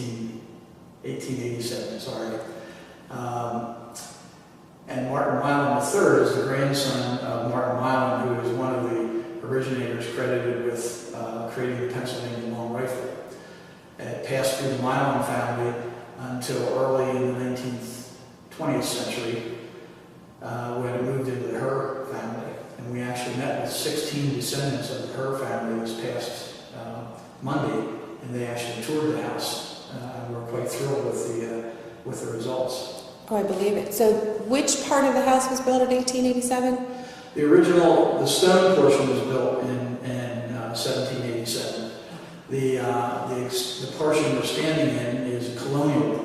1887, sorry. And Martin Milan III is the grandson of Martin Milan, who is one of the originators credited with creating the Pennsylvania long rifle. It passed through the Milan family until early in the 20th century, when it moved into the Herr family. And we actually met with 16 descendants of the Herr family this past Monday, and they actually toured the house. We're quite thrilled with the results. Oh, I believe it. So which part of the house was built in 1887? The original, the stone portion was built in 1787. The portion we're standing in is colonial.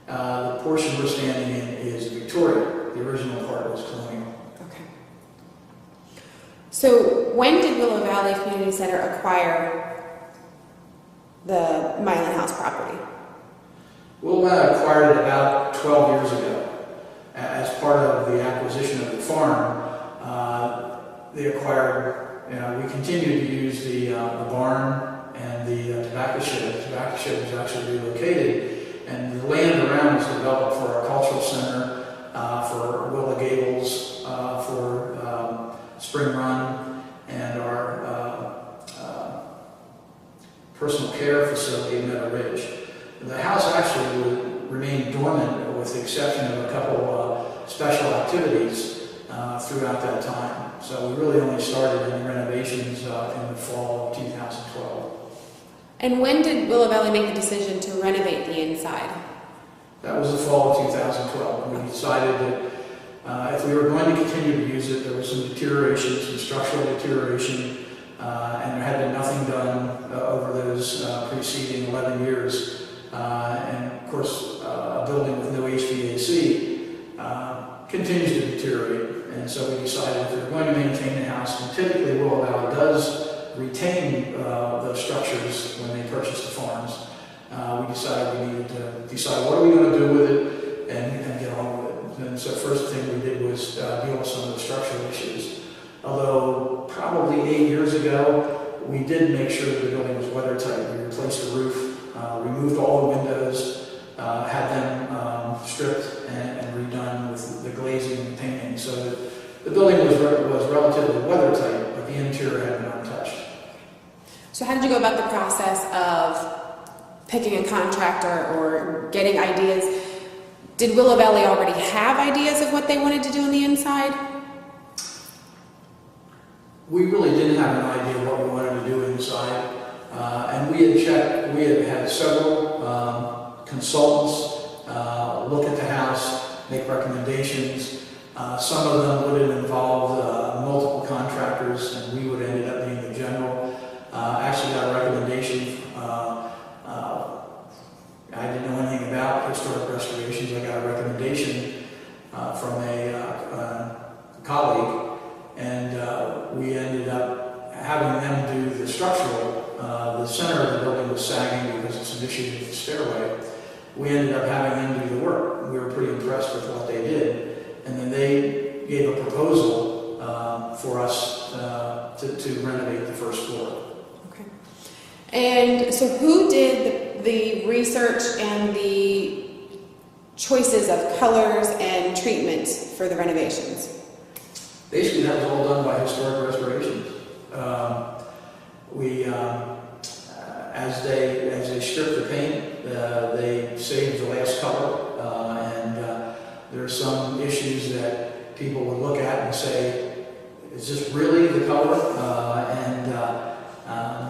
The portion we're standing in is Victorian. The original part was colonial. Okay. So when did Willow Valley Community Center acquire the Milan House property? Willow Valley acquired it about 12 years ago. As part of the acquisition of the farm, they acquired, we continue to use the barn and the tobacco shed. The tobacco shed was actually relocated, and the land around was developed for our cultural center, for Willow Gables, for Spring Run, and our personal care facility in Meadow Ridge. The house actually would remain dormant with the exception of a couple special activities throughout that time. So we really only started in renovations in the fall of 2012. And when did Willow Valley make the decision to renovate the inside? That was the fall of 2012. We decided that if we were going to continue to use it, there was some deterioration, some structural deterioration, and there had been nothing done over those preceding 11 years. And of course, a building with no HVAC continues to deteriorate. And so we decided if we were going to maintain the house, and typically Willow Valley does retain those structures when they purchase the farms, we decided we needed to decide what are we going to do with it and get on with it. And so first thing we did was deal with some of the structural issues. Although probably 8 years ago, we did make sure that the building was weather tight. We replaced the roof, removed all the windows, had them stripped and redone with the glazing and painting, so that the building was relatively weather tight, but the interior had been untouched. So how did you go about the process of picking a contractor or getting ideas? Did Willow Valley already have ideas of what they wanted to do on the inside? We really didn't have an idea what we wanted to do inside. And we had several consultants look at the house, make recommendations. Some of them would have involved multiple contractors, and we would end up being the general. I actually got a recommendation. I didn't know anything about historic restorations. I got a recommendation from a colleague, and we ended up having them do the structural. The center of the building was sagging because of some issues with the stairway. We ended up having them do the work. We were pretty impressed with what they did. And then they gave a proposal for us to renovate the first floor. Okay. And so who did the research and the choices of colors and treatment for the renovations? Basically, that was all done by historic restorations. As they stripped the paint, they saved the last color, and there are some issues that people would look at and say, "Is this really the color?"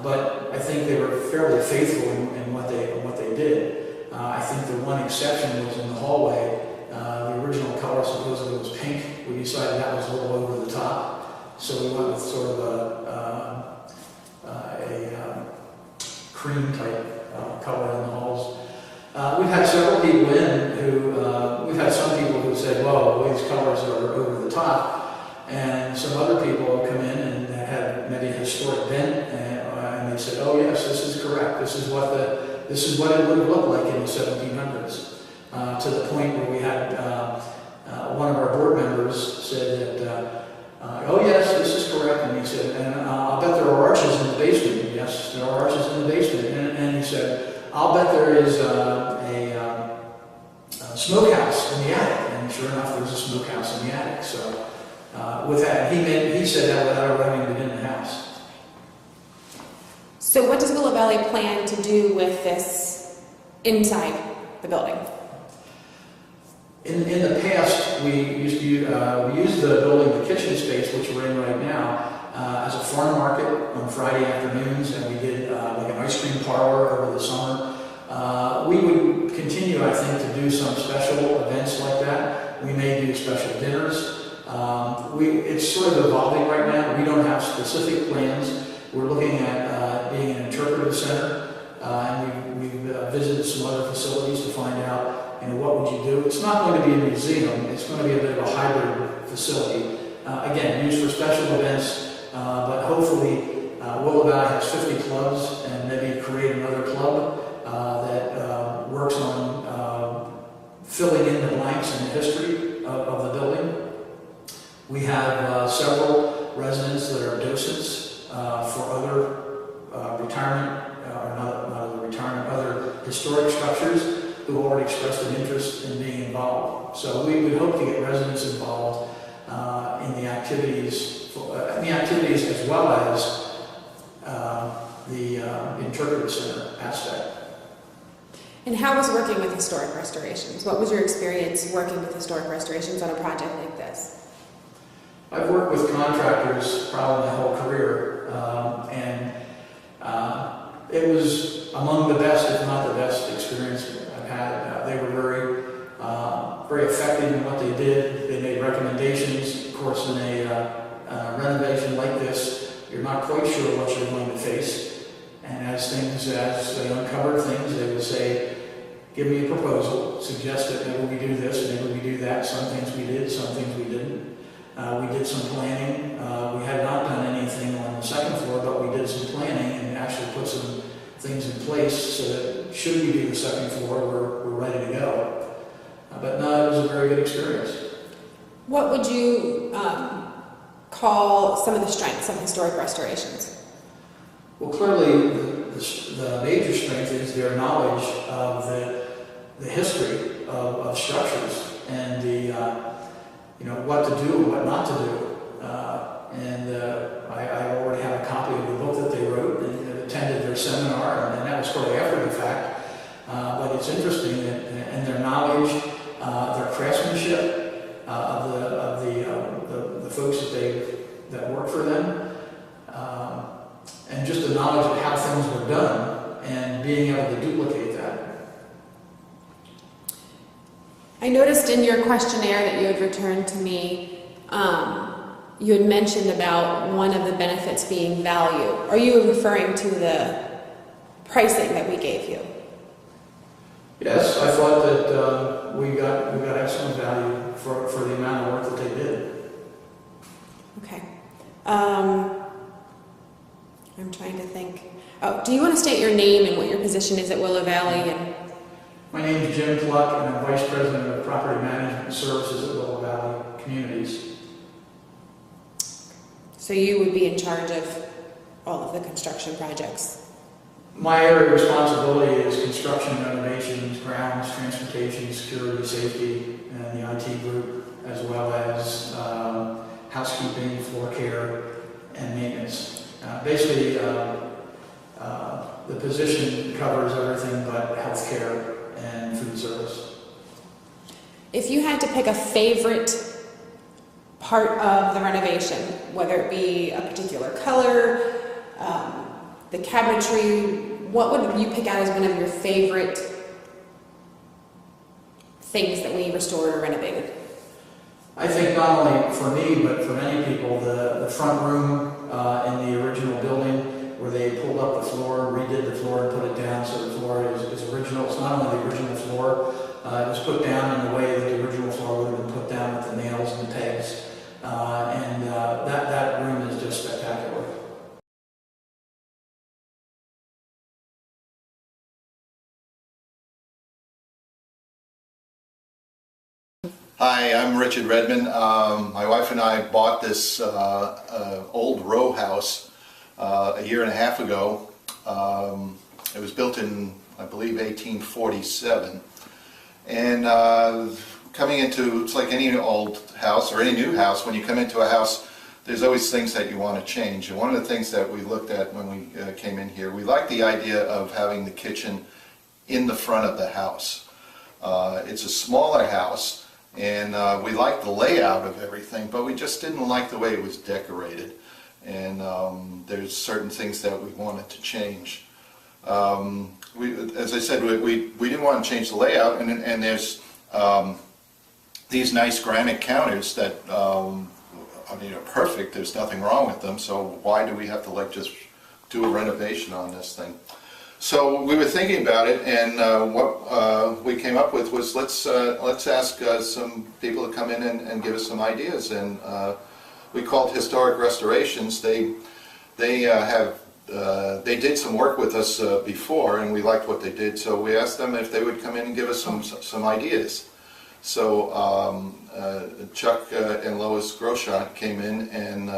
But I think they were fairly faithful in what they did. I think the one exception was in the hallway. The original color supposedly was pink. We decided that was a little over the top, so we went with sort of a cream type color in the halls. We've had several people in we've had some people who said, "Well, these colors are over the top," and some other people have come in and had maybe a historic bent, and they said, "Oh yes, this is correct. This is what it would have looked like in the 1700s." To the point where we had one of our board members said that, "Oh yes, this is correct," and he said, "And I'll bet there are arches in the basement." Yes, there are arches in the basement, and he said, "I'll the attic, and sure enough, there's a smokehouse in the attic. So with that, he said that without ever having been in the house. So what does Willow Valley plan to do with this inside the building? In the past, we used the building, the kitchen space, which we're in right now, as a farm market on Friday afternoons, and we did like an ice cream parlor over the summer. We would continue, I think, to do some special events like that. We may do special dinners. It's sort of evolving right now. We don't have specific plans. We're looking at being an interpretive center, and we've visited some other facilities to find out, what would you do? It's not going to be a museum. It's going to be a bit of a hybrid facility. Again, used for special events, but hopefully Willow Valley has 50 clubs, and maybe create another club that works on filling in the blanks in the history of the building. We have several residents that are docents for other retirement, or not other retirement, other historic structures who already expressed an interest in being involved. So we would hope to get residents involved in the activities as well as the interpretive center aspect. And how was working with historic restorations? What was your experience working with historic restorations on a project like this? I've worked with contractors probably my whole career, and it was among the best, if not the best, experience I've had. They were very effective in what they did. They made recommendations. Of course, in a renovation like this, you're not quite sure what you're going to face. And as they uncovered things, they would say, give me a proposal, suggest that maybe we do this, maybe we do that. Some things we did, some things we didn't. We did some planning. We had not done anything on the second floor, but we did some planning and actually put some things in place so that should we do the second floor, we're ready to go. But no, it was a very good experience. What would you call some of the strengths of historic restorations? Well, clearly the major strength is their knowledge of the history of structures and what to do and what not to do. I already have a copy of the book that they wrote and attended their seminar, and that was shortly after the fact. But it's interesting that, and their knowledge, their craftsmanship of the folks that work for them, and just the knowledge of how things were done and being able to duplicate that. I noticed in your questionnaire that you had returned to me, you had mentioned about one of the benefits being value. Are you referring to the pricing that we gave you? Yes, I thought that we got excellent value for the amount of work that they did. Okay. I'm trying to think. Oh, do you want to state your name and what your position is at Willow Valley? My name is Jim Pluck, and I'm Vice President of Property Management Services at Willow Valley Communities. So you would be in charge of all of the construction projects? My area of responsibility is construction, renovations, grounds, transportation, security, safety, and the IT group, as well as housekeeping, floor care, and maintenance. Basically, the position covers everything but healthcare and food service. If you had to pick a favorite part of the renovation, whether it be a particular color, the cabinetry, what would you pick out as one of your favorite things that we restored or renovated? I think not only for me, but for many people, the front room in the original building where they pulled up the floor, redid the floor, and put it down so the floor is original. It's not only the original floor, it was put down in the way that the original floor would have been put down with the nails and the pegs. That room is just spectacular. Hi, I'm Richard Redmond. My wife and I bought this old row house a year and a half ago. It was built in, I believe, 1847. And coming into, it's like any old house or any new house, when you come into a house, there's always things that you want to change. And one of the things that we looked at when we came in here, we liked the idea of having the kitchen in the front of the house. It's a smaller house, and we liked the layout of everything, but we just didn't like the way it was decorated. And there's certain things that we wanted to change. As I said, we didn't want to change the layout, and there's these nice granite counters that I mean, are perfect. There's nothing wrong with them. So why do we have to like just do a renovation on this thing? So we were thinking about it, and what we came up with was let's ask some people to come in and give us some ideas. And we called Historic Restorations. They did some work with us before, and we liked what they did. So we asked them if they would come in and give us some ideas. So Chuck and Lois Groshot came in, and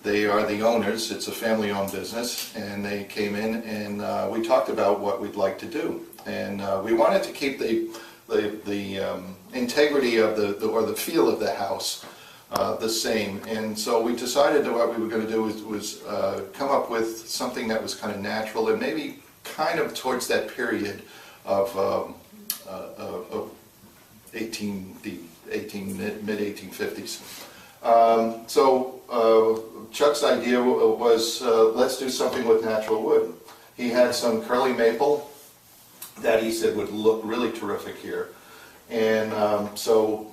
they are the owners. It's a family-owned business, and they came in, and we talked about what we'd like to do. And we wanted to keep the integrity of the feel of the house the same. And so we decided that what we were going to do was come up with something that was kind of natural and maybe kind of towards that period of mid-1850s. So Chuck's idea was let's do something with natural wood. He had some curly maple that he said would look really terrific here. And so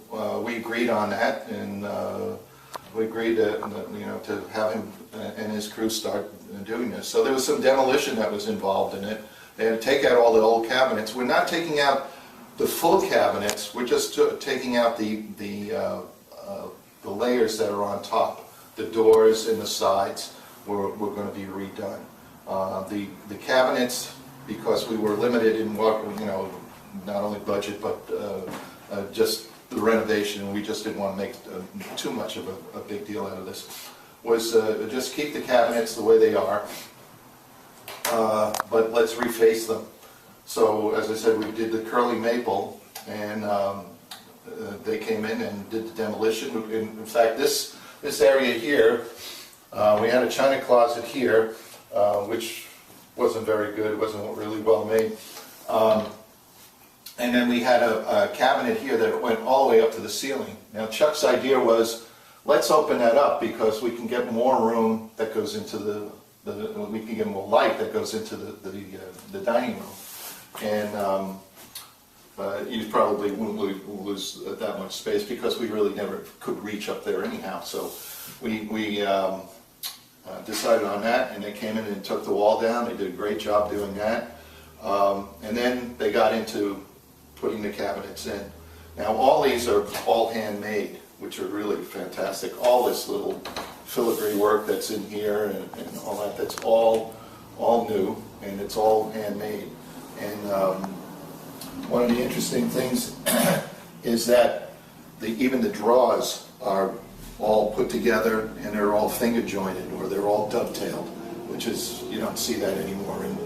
we agreed on that, and we agreed to have him and his crew start doing this. So there was some demolition that was involved in it. They had to take out all the old cabinets. We're not taking out the full cabinets. We're just taking out the layers that are on top. The doors and the sides were going to be redone. The cabinets, because we were limited in what, not only budget, but just the renovation, we just didn't want to make too much of a big deal out of this, was just keep the cabinets the way they are, but let's reface them. So, as I said, we did the curly maple, and they came in and did the demolition. In fact, this area here, we had a china closet here, which wasn't very good, it wasn't really well made. And then we had a cabinet here that went all the way up to the ceiling. Now Chuck's idea was, let's open that up because we can get more room that goes into we can get more light that goes into the dining room. And you probably wouldn't lose that much space because we really never could reach up there anyhow. So we decided on that, and they came in and took the wall down. They did a great job doing that. And then they got into putting the cabinets in. Now all these are all handmade, which are really fantastic. All this little filigree work that's in here and all that, that's all new, and it's all handmade. And one of the interesting things is that even the drawers are all put together, and they're all finger jointed, or they're all dovetailed, which is, you don't see that anymore in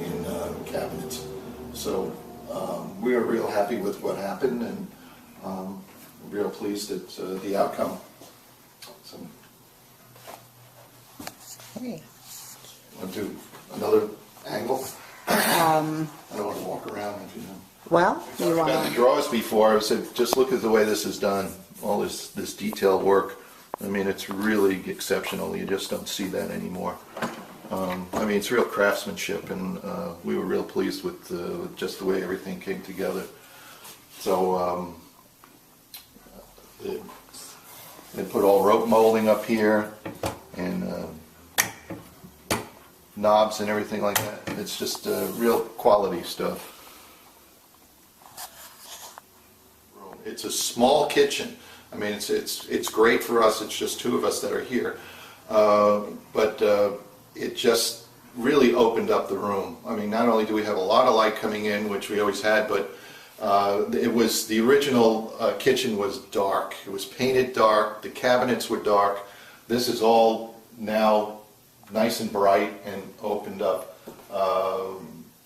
cabinets. So we were real happy with what happened, and real pleased at the outcome. So, Okay. want to do another angle? I don't want to walk around, if you know. Well, you Talked about want the drawers before. I said, just look at the way this is done. All this detailed work. I mean, it's really exceptional. You just don't see that anymore. I mean, it's real craftsmanship, and we were real pleased with just the way everything came together. So they put all rope molding up here, and knobs and everything like that. It's just real quality stuff. It's a small kitchen. I mean, it's great for us. It's just two of us that are here, but it just really opened up the room. I mean, not only do we have a lot of light coming in, which we always had, but it was the original kitchen was dark. It was painted dark. The cabinets were dark. This is all now nice and bright and opened up.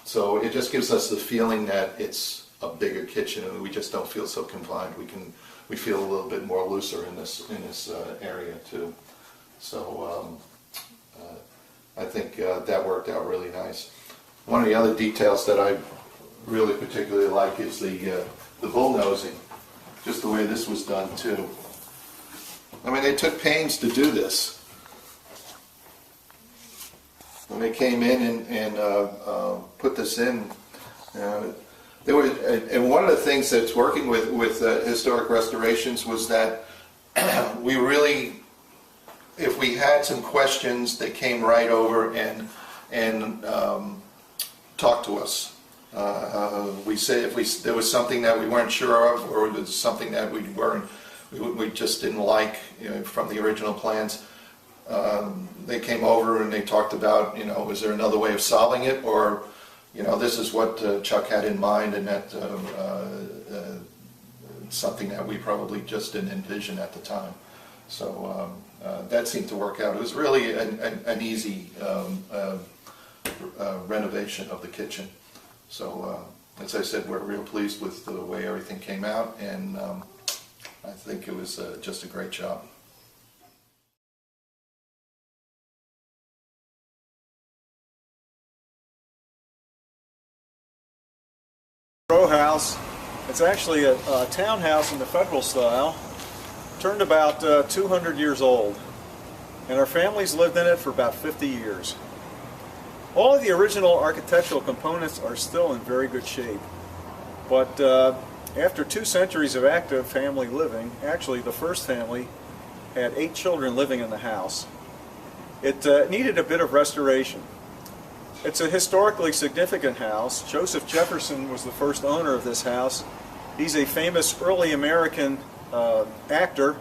So it just gives us the feeling that it's a bigger kitchen, and we just don't feel so confined. We feel a little bit more looser in this area too. So I think that worked out really nice. One of the other details that I really particularly like is the bullnosing, just the way this was done too. I mean, they took pains to do this. When they came in and put this in, there were, and one of the things that's working with historic restorations was that we really, if we had some questions, they came right over and talked to us. We said if there was something that we weren't sure of, or there was something that we just didn't like, from the original plans. They came over and they talked about, is there another way of solving it, or, this is what Chuck had in mind, and that something that we probably just didn't envision at the time. So that seemed to work out. It was really an easy renovation of the kitchen. So as I said, we're real pleased with the way everything came out, and I think it was just a great job. Row house. It's actually a townhouse in the Federal style, turned about 200 years old, and our family's lived in it for about 50 years. All of the original architectural components are still in very good shape, but after 2 centuries of active family living, actually the first family had 8 children living in the house. It needed a bit of restoration. It's a historically significant house. Joseph Jefferson was the first owner of this house. He's a famous early American actor,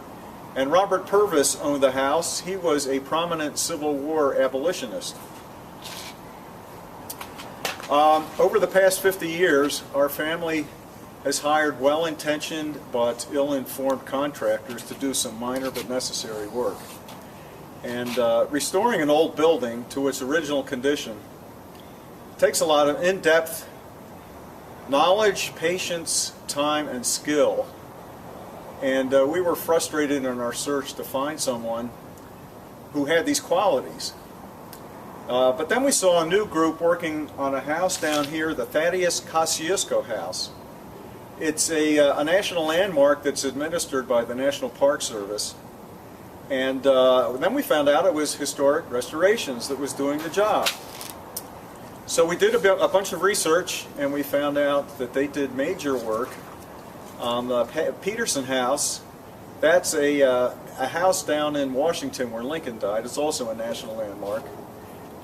and Robert Purvis owned the house. He was a prominent Civil War abolitionist. Over the past 50 years, our family has hired well-intentioned but ill-informed contractors to do some minor but necessary work. And restoring an old building to its original condition takes a lot of in-depth knowledge, patience, time, and skill. And we were frustrated in our search to find someone who had these qualities. But then we saw a new group working on a house down here, the Thaddeus Kosciuszko House. It's a national landmark that's administered by the National Park Service. And then we found out it was Historic Restorations that was doing the job. So we did a bunch of research, and we found out that they did major work on the Peterson House. That's a house down in Washington where Lincoln died. It's also a national landmark.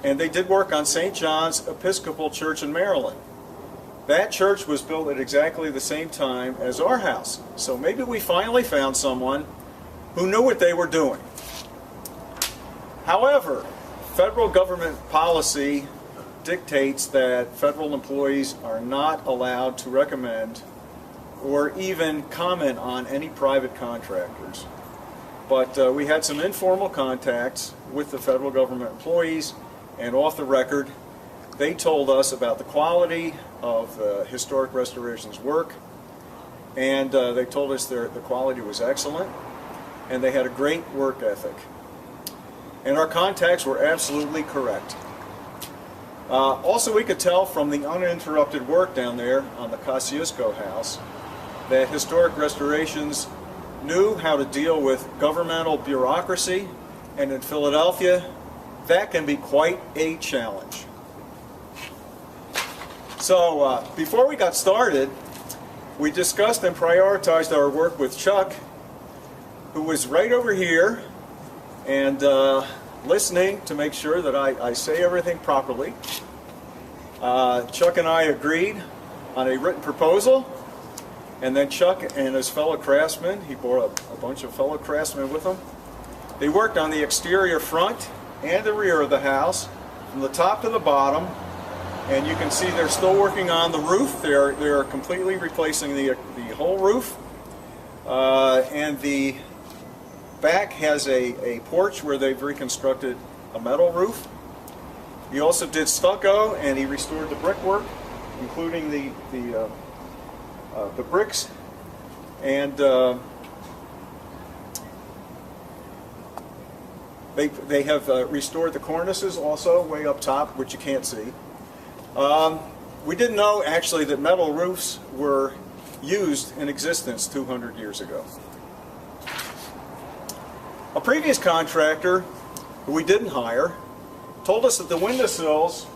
And they did work on St. John's Episcopal Church in Maryland. That church was built at exactly the same time as our house. So maybe we finally found someone who knew what they were doing. However, federal government policy dictates that federal employees are not allowed to recommend or even comment on any private contractors. But we had some informal contacts with the federal government employees, and off the record, they told us about the quality of the Historic Restorations work, and they told us the quality was excellent, and they had a great work ethic. And our contacts were absolutely correct. Also, we could tell from the uninterrupted work down there on the Kosciuszko House that Historic Restorations knew how to deal with governmental bureaucracy, and in Philadelphia, that can be quite a challenge. So, before we got started, we discussed and prioritized our work with Chuck, who was right over here, and listening to make sure that I say everything properly. Chuck and I agreed on a written proposal, and then Chuck and his fellow craftsmen, he brought a bunch of fellow craftsmen with him. They worked on the exterior front and the rear of the house, from the top to the bottom, and you can see they're still working on the roof. They're completely replacing the whole roof, and the back has a porch where they've reconstructed a metal roof. He also did stucco, and he restored the brickwork, including the the bricks, and they have restored the cornices also way up top, which you can't see. We didn't know actually that metal roofs were used in existence 200 years ago. A previous contractor, who we didn't hire, told us that the windowsills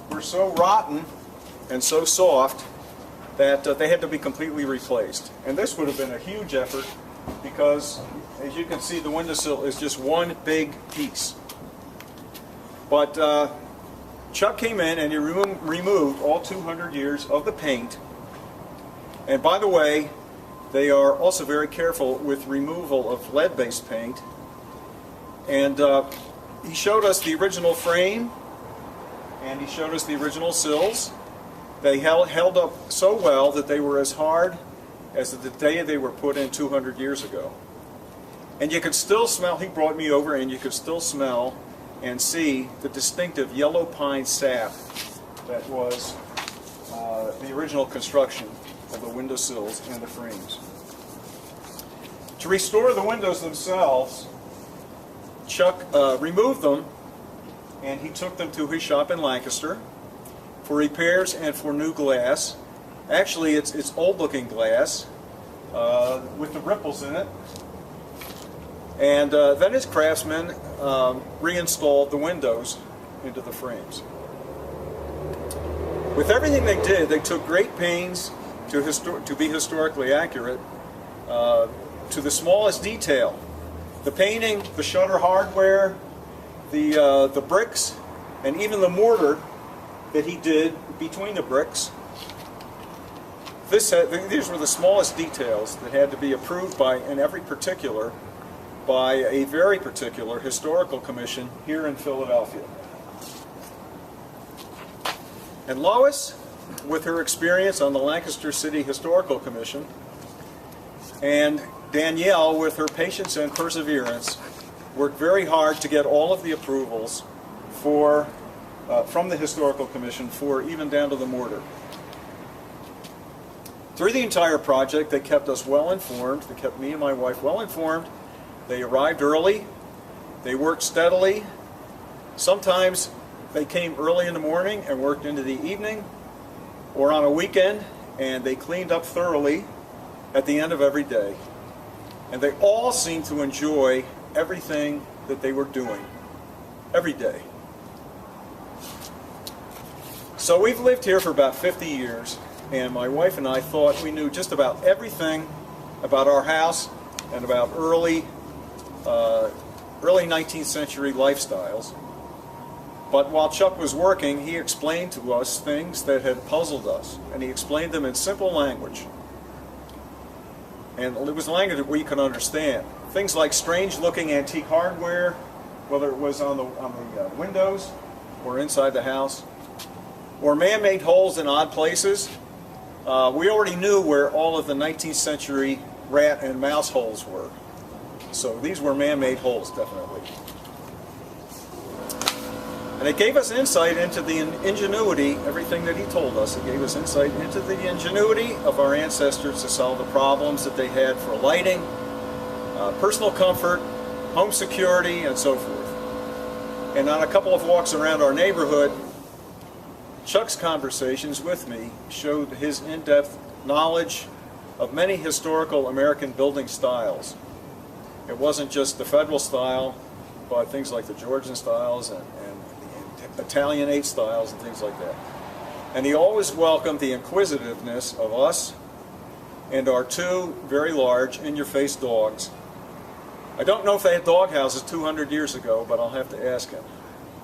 were so rotten and so soft that they had to be completely replaced. And this would have been a huge effort because, as you can see, the windowsill is just one big piece. But Chuck came in and he removed all 200 years of the paint. And by the way, they are also very careful with removal of lead-based paint. And he showed us the original frame, and he showed us the original sills. They held up so well that they were as hard as the day they were put in 200 years ago. And you could still smell, he brought me over, and you could still smell and see the distinctive yellow pine sap that was the original construction of the windowsills and the frames. To restore the windows themselves, Chuck removed them, and he took them to his shop in Lancaster for repairs and for new glass. Actually, it's old-looking glass with the ripples in it. And then his craftsmen reinstalled the windows into the frames. With everything they did, they took great pains to be historically accurate to the smallest detail. The painting, the shutter hardware, the bricks, and even the mortar that he did between the bricks. These were the smallest details that had to be approved by, in every particular, by a very particular historical commission here in Philadelphia. And Lois, with her experience on the Lancaster City Historical Commission, and Danielle, with her patience and perseverance, worked very hard to get all of the approvals from the Historical Commission for even down to the mortar. Through the entire project, they kept us well informed. They kept me and my wife well informed. They arrived early. They worked steadily. Sometimes they came early in the morning and worked into the evening or on a weekend, and they cleaned up thoroughly at the end of every day. And they all seemed to enjoy everything that they were doing every day. So we've lived here for about 50 years, and my wife and I thought we knew just about everything about our house and about early 19th century lifestyles. But while Chuck was working, he explained to us things that had puzzled us, and he explained them in simple language. And it was language that we could understand. Things like strange-looking antique hardware, whether it was on the windows or inside the house, or man-made holes in odd places. We already knew where all of the 19th century rat and mouse holes were. So these were man-made holes, definitely. And it gave us insight into the ingenuity, everything that he told us. It gave us insight into the ingenuity of our ancestors to solve the problems that they had for lighting, personal comfort, home security, and so forth. And on a couple of walks around our neighborhood, Chuck's conversations with me showed his in-depth knowledge of many historical American building styles. It wasn't just the Federal style, but things like the Georgian styles and the Italianate styles and things like that. And he always welcomed the inquisitiveness of us and our two very large, in-your-face dogs. I don't know if they had dog houses 200 years ago, but I'll have to ask him.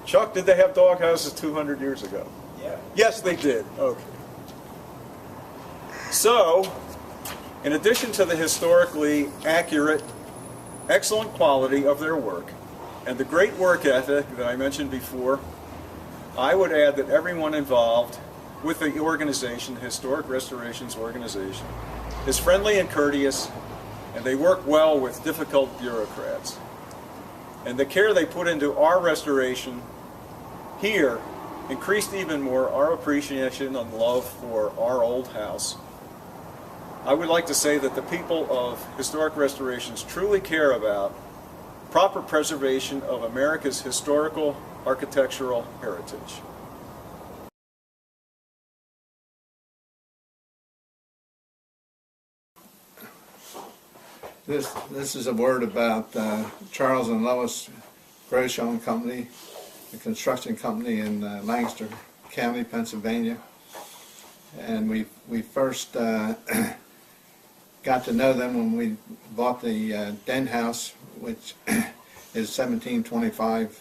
Chuck, did they have dog houses 200 years ago? Yeah. Yes, they did. Okay. So, in addition to the historically accurate, excellent quality of their work and the great work ethic that I mentioned before, I would add that everyone involved with the organization, the Historic Restorations Organization, is friendly and courteous, and they work well with difficult bureaucrats. And the care they put into our restoration here increased even more our appreciation and love for our old house. I would like to say that the people of Historic Restorations truly care about proper preservation of America's historical architectural heritage. This is a word about Charles and Lois Groshon Company, a construction company in Lancaster County, Pennsylvania. And we first got to know them when we bought the den house, which is 1725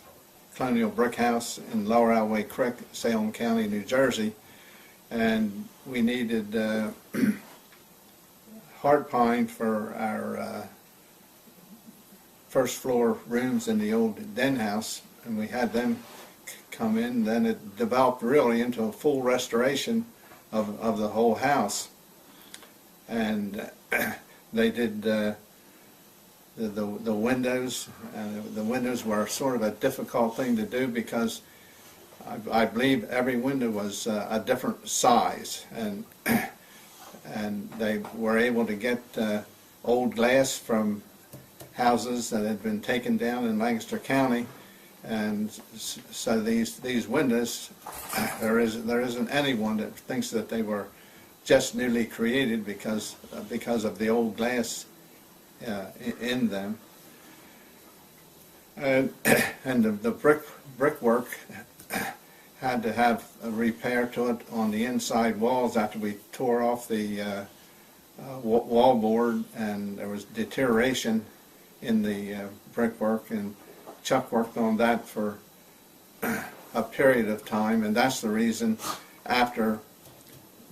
colonial brick house in Lower Alway Creek, Salem County, New Jersey. And we needed hard pine for our first floor rooms in the old den house, and we had them come in. Then it developed really into a full restoration of the whole house. And they did the windows. The windows were sort of a difficult thing to do because I believe every window was a different size, and they were able to get old glass from houses that had been taken down in Lancaster County, and so these windows, there isn't anyone that thinks that they were just newly created because of the old glass in them. And the brickwork had to have a repair to it on the inside walls after we tore off the wall board, and there was deterioration in the brickwork, and Chuck worked on that for a period of time, and that's the reason after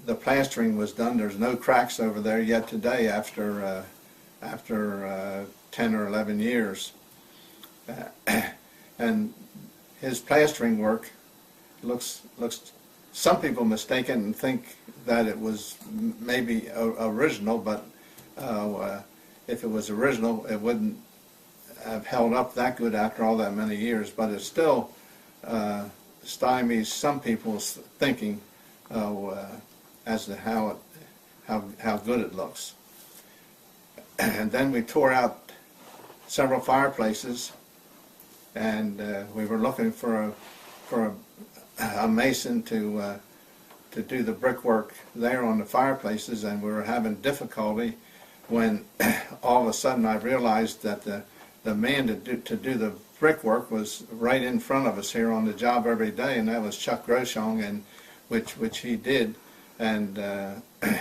the plastering was done, there's no cracks over there yet today after 10 or 11 years. And his plastering work looks some people mistake it and think that it was maybe original, but if it was original, it wouldn't have held up that good after all that many years. But it still stymies some people's thinking as to how good it looks. And then we tore out several fireplaces, and we were looking for a mason to do the brickwork there on the fireplaces, and we were having difficulty when all of a sudden I realized that the man to do the brickwork was right in front of us here on the job every day, and that was Chuck Groshon, and which he did, and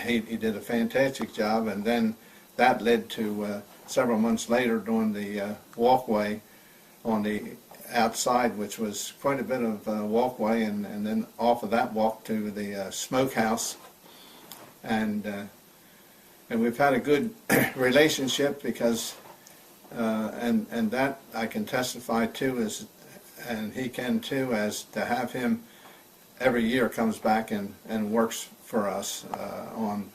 he did a fantastic job. And then that led to several months later doing the walkway on the outside, which was quite a bit of walkway, and then off of that walk to the smokehouse, and we've had a good relationship because and that I can testify to, and he can too, as to have him every year comes back and works for us on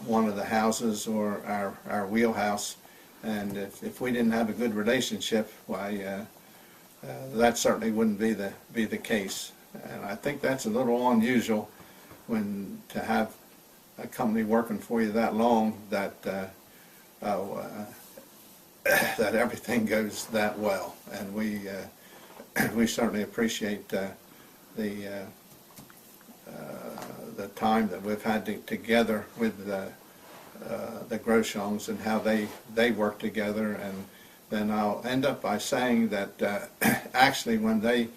one of the houses or our wheelhouse, and if we didn't have a good relationship, why that certainly wouldn't be the case. And I think that's a little unusual when to have a company working for you that long that that everything goes that well. And we certainly appreciate the time that we've had together with the Groshons and how they work together. And then I'll end up by saying that actually when they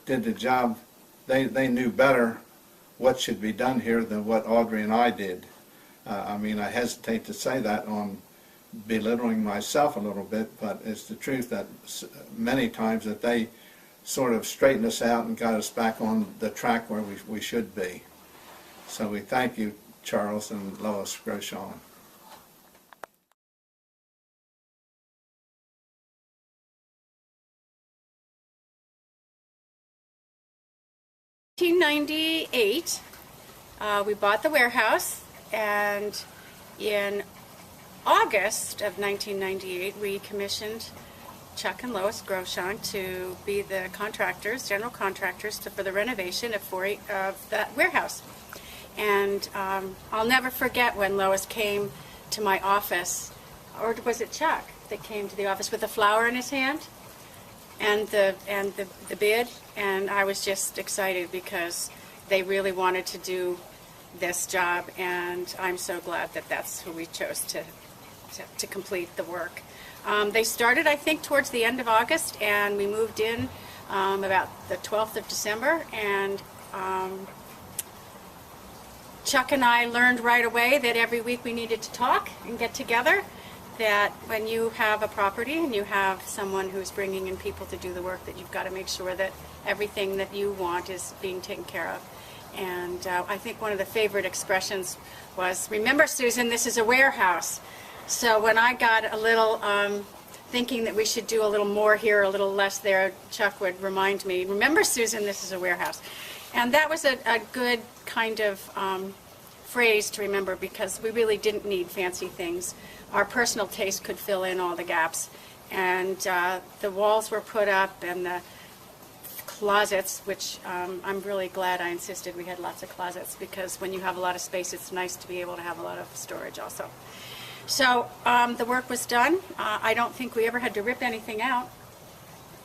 did the job, they knew better what should be done here than what Audrey and I did. I mean, I hesitate to say that on belittling myself a little bit, but it's the truth that many times that they sort of straightened us out and got us back on the track where we should be. So we thank you, Charles and Lois Groshon. In 1998, we bought the warehouse, and in August of 1998, we commissioned Chuck and Lois Groshon to be the contractors, general contractors, for the renovation of that warehouse. And I'll never forget when Lois came to my office, or was it Chuck that came to the office with a flower in his hand and the bid, and I was just excited because they really wanted to do this job, and I'm so glad that that's who we chose to complete the work. They started, I think, towards the end of August, and we moved in about the 12th of December, and Chuck and I learned right away that every week we needed to talk and get together, that when you have a property and you have someone who's bringing in people to do the work, that you've got to make sure that everything that you want is being taken care of. And I think one of the favorite expressions was, "Remember, Susan, this is a warehouse." So when I got a little thinking that we should do a little more here, a little less there, Chuck would remind me, "Remember, Susan, this is a warehouse." And that was a good kind of phrase to remember, because we really didn't need fancy things. Our personal taste could fill in all the gaps. And the walls were put up, and the closets, which I'm really glad I insisted we had lots of closets, because when you have a lot of space, it's nice to be able to have a lot of storage also. So the work was done. I don't think we ever had to rip anything out.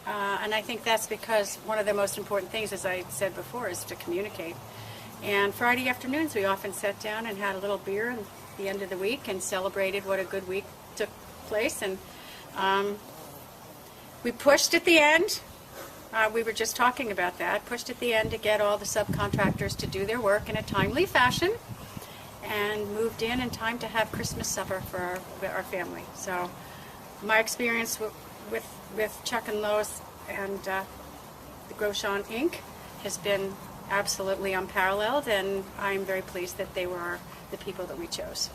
And I think that's because one of the most important things, as I said before, is to communicate. And Friday afternoons, we often sat down and had a little beer at the end of the week and celebrated what a good week took place. And we pushed at the end. We were just talking about that. Pushed at the end to get all the subcontractors to do their work in a timely fashion, and moved in time to have Christmas supper for our family. So my experience with Chuck and Lois and the Grosjean Inc. has been absolutely unparalleled, and I'm very pleased that they were the people that we chose.